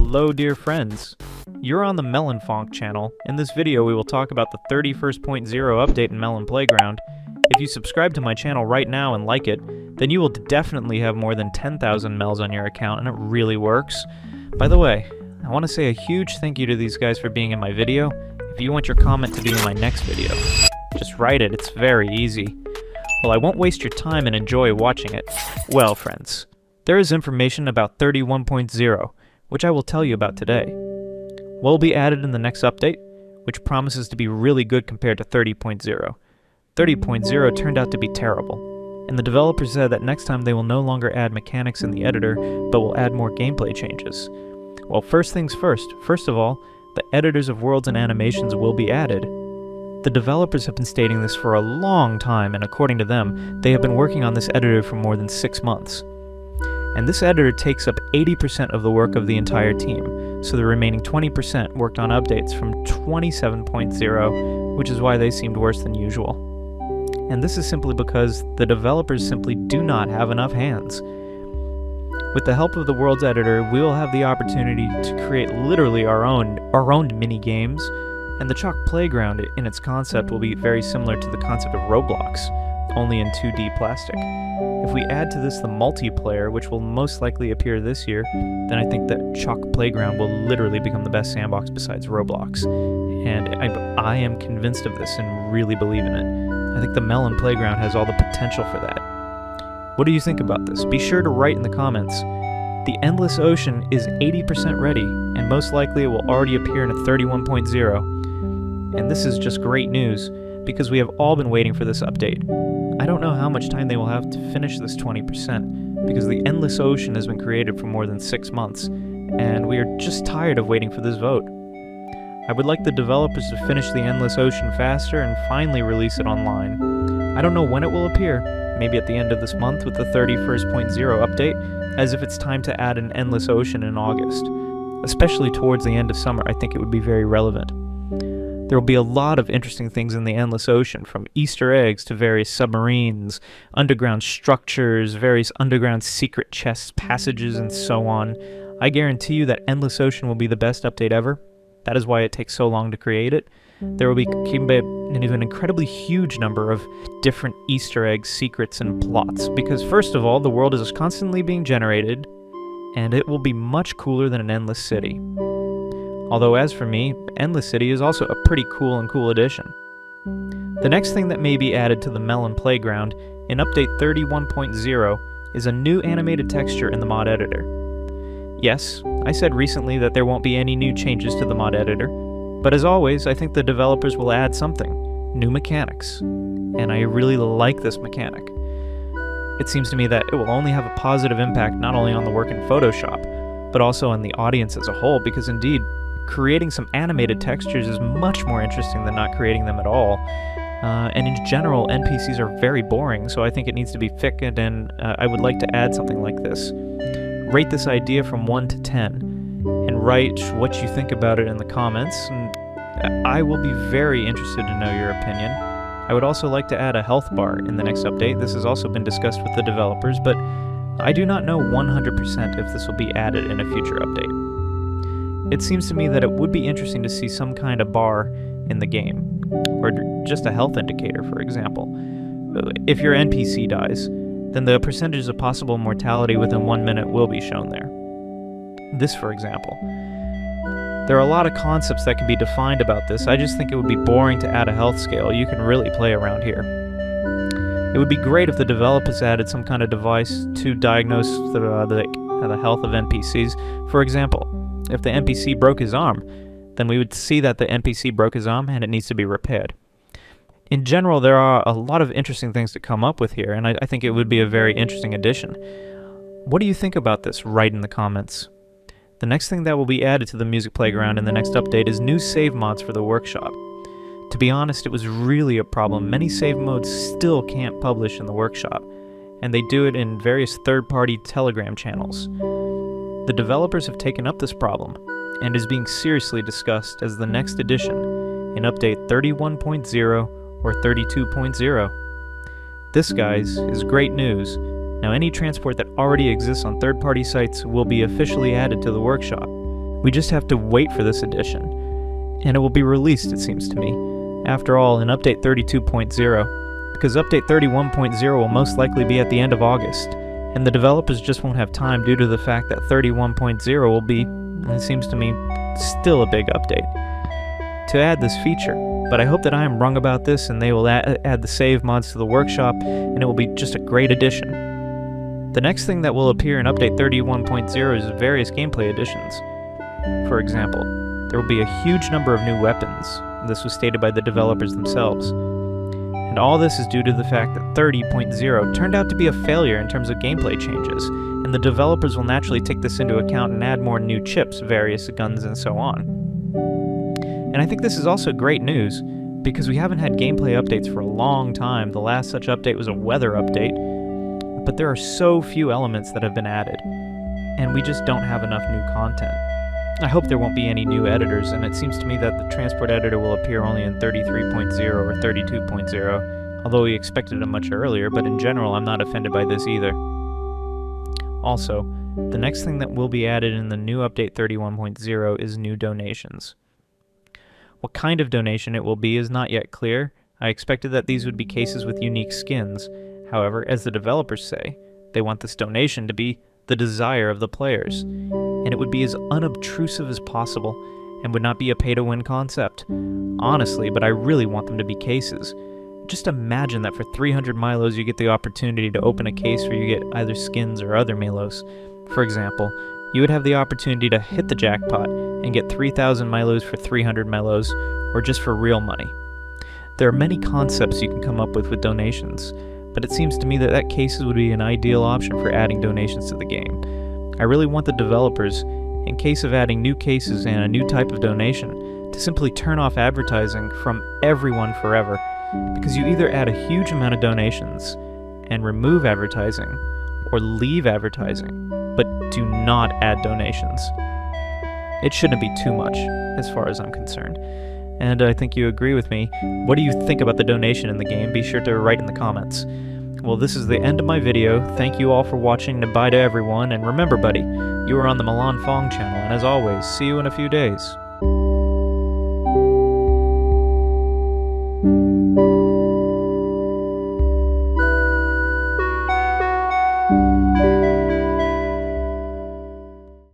Hello dear friends, you're on the Melonfonk channel. In this video we will talk about the 31.0 update in Melon Playground. If you subscribe to my channel right now and like it, then you will definitely have more than 10,000 Mels on your account, and it really works. By the way, I want to say a huge thank you to these guys for being in my video. If you want your comment to be in my next video, just write it, it's very easy. Well, I won't waste your time and enjoy watching it. Well friends, there is information about 31.0, which I will tell you about today. What will be added in the next update, which promises to be really good compared to 30.0. 30.0 turned out to be terrible, and the developers said that next time they will no longer add mechanics in the editor, but will add more gameplay changes. Well, first things first. First of all, the editors of worlds and animations will be added. The developers have been stating this for a long time, and according to them, they have been working on this editor for more than 6 months. And this editor takes up 80% of the work of the entire team, so the remaining 20% worked on updates from 27.0, which is why they seemed worse than usual. And this is simply because the developers simply do not have enough hands. With the help of the Worlds editor, we will have the opportunity to create literally our own mini-games, and the Chalk Playground in its concept will be very similar to the concept of Roblox, only in 2D plastic. If we add to this the multiplayer, which will most likely appear this year, then I think that Chalk Playground will literally become the best sandbox besides Roblox. And I am convinced of this and really believe in it. I think the Melon Playground has all the potential for that. What do you think about this? Be sure to write in the comments. The Endless Ocean is 80% ready, and most likely it will already appear in a 31.0. And this is just great news, because we have all been waiting for this update. I don't know how much time they will have to finish this 20%, because the Endless Ocean has been created for more than 6 months, and we are just tired of waiting for this vote. I would like the developers to finish the Endless Ocean faster and finally release it online. I don't know when it will appear, maybe at the end of this month with the 31.0 update, as if it's time to add an Endless Ocean in August. Especially towards the end of summer, I think it would be very relevant. There will be a lot of interesting things in the Endless Ocean, from Easter eggs to various submarines, underground structures, various underground secret chests, passages, and so on. I guarantee you that Endless Ocean will be the best update ever. That is why it takes so long to create it. There will be an incredibly huge number of different Easter eggs, secrets, and plots, because first of all, the world is constantly being generated, and it will be much cooler than an Endless City. Although as for me, Endless City is also a pretty cool addition. The next thing that may be added to the Melon Playground in Update 31.0 is a new animated texture in the mod editor. Yes, I said recently that there won't be any new changes to the mod editor, but as always, I think the developers will add something, new mechanics, and I really like this mechanic. It seems to me that it will only have a positive impact not only on the work in Photoshop, but also on the audience as a whole, because indeed, creating some animated textures is much more interesting than not creating them at all. And in general, NPCs are very boring, so I think it needs to be fixed, and I would like to add something like this. Rate this idea from 1 to 10, and write what you think about it in the comments, and I will be very interested to know your opinion. I would also like to add a health bar in the next update. This has also been discussed with the developers, but I do not know 100% if this will be added in a future update. It seems to me that it would be interesting to see some kind of bar in the game, or just a health indicator, for example. If your NPC dies, then the percentage of possible mortality within 1 minute will be shown there. This, for example. There are a lot of concepts that can be defined about this. I just think it would be boring to add a health scale. You can really play around here. It would be great if the developers added some kind of device to diagnose the health of NPCs. For example, if the NPC broke his arm, then we would see that the NPC broke his arm and it needs to be repaired. In general, there are a lot of interesting things to come up with here, and I think it would be a very interesting addition. What do you think about this? Write in the comments. The next thing that will be added to the Music Playground in the next update is new save mods for the workshop. To be honest, it was really a problem. Many save modes still can't publish in the workshop, and they do it in various third-party Telegram channels. The developers have taken up this problem, and is being seriously discussed as the next addition in Update 31.0 or 32.0. This, guys, is great news. Now any transport that already exists on third-party sites will be officially added to the workshop. We just have to wait for this edition, and it will be released, it seems to me, after all, in Update 32.0, because Update 31.0 will most likely be at the end of August, and the developers just won't have time due to the fact that 31.0 will be, it seems to me, still a big update, to add this feature. But I hope that I am wrong about this and they will add the save mods to the workshop, and it will be just a great addition. The next thing that will appear in Update 31.0 is various gameplay additions. For example, there will be a huge number of new weapons. This was stated by the developers themselves. And all this is due to the fact that 30.0 turned out to be a failure in terms of gameplay changes, and the developers will naturally take this into account and add more new chips, various guns, and so on. And I think this is also great news, because we haven't had gameplay updates for a long time. The last such update was a weather update, but there are so few elements that have been added, and we just don't have enough new content. I hope there won't be any new editors, and it seems to me that the transport editor will appear only in 33.0 or 32.0, although we expected it much earlier, but in general I'm not offended by this either. Also, the next thing that will be added in the new update 31.0 is new donations. What kind of donation it will be is not yet clear. I expected that these would be cases with unique skins. However, as the developers say, they want this donation to be the desire of the players, and it would be as unobtrusive as possible and would not be a pay-to-win concept. Honestly, but I really want them to be cases. Just imagine that for 300 Milos you get the opportunity to open a case where you get either skins or other Melos. For example, you would have the opportunity to hit the jackpot and get 3,000 Milos for 300 Melos, or just for real money. There are many concepts you can come up with donations, but it seems to me that cases would be an ideal option for adding donations to the game. I really want the developers, in case of adding new cases and a new type of donation, to simply turn off advertising from everyone forever, because you either add a huge amount of donations and remove advertising, or leave advertising, but do not add donations. It shouldn't be too much, as far as I'm concerned. And I think you agree with me. What do you think about the donation in the game? Be sure to write in the comments. Well, this is the end of my video. Thank you all for watching, and bye to everyone. And remember, buddy, you are on the Melonfonk channel, and as always, see you in a few days.